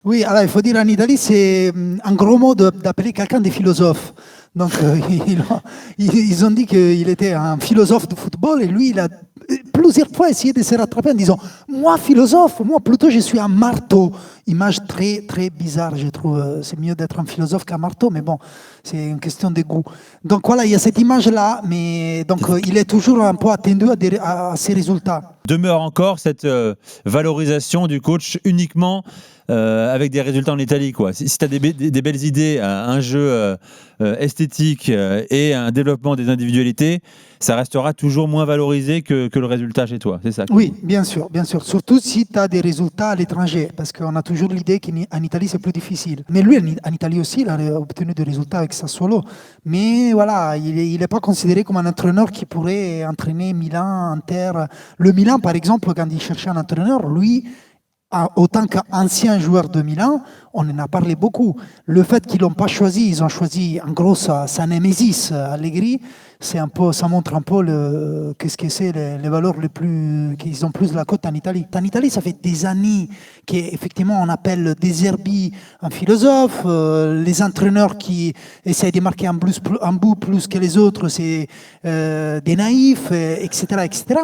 Oui, alors il faut dire en Italie, c'est un gros mot d'appeler quelqu'un des philosophes. Donc ils ont dit qu'il était un philosophe de football et lui, il a plusieurs fois essayé de se rattraper en disant moi, philosophe, moi plutôt je suis un marteau. Image très, très bizarre, je trouve. C'est mieux d'être un philosophe qu'un marteau, mais bon, c'est une question de goût. Donc voilà, il y a cette image-là, mais donc il est toujours un peu attendu à ses résultats. Demeure encore cette valorisation du coach uniquement avec des résultats en Italie, quoi. Si tu as des belles idées, un jeu esthétique et un développement des individualités, ça restera toujours moins valorisé que le résultat chez toi, c'est ça? Oui, bien sûr, bien sûr. Surtout si tu as des résultats à l'étranger, parce qu'on a toujours l'idée qu'en Italie, c'est plus difficile. Mais lui, en Italie aussi, il a obtenu des résultats avec Sassuolo. Mais voilà, il n'est pas considéré comme un entraîneur qui pourrait entraîner Milan, Inter. Le Milan, par exemple, quand il cherchait un entraîneur, lui, autant qu'ancien joueur de Milan, on en a parlé beaucoup. Le fait qu'ils l'ont pas choisi, ils ont choisi en gros sa némésis, Allegri, c'est un peu, ça montre un peu qu'est-ce que c'est les valeurs les plus qu'ils ont plus la cote en Italie. En Italie, ça fait des années qu'effectivement on appelle De Zerbi un philosophe, les entraîneurs qui essayent de marquer un bout plus que les autres, c'est des naïfs, etc., etc.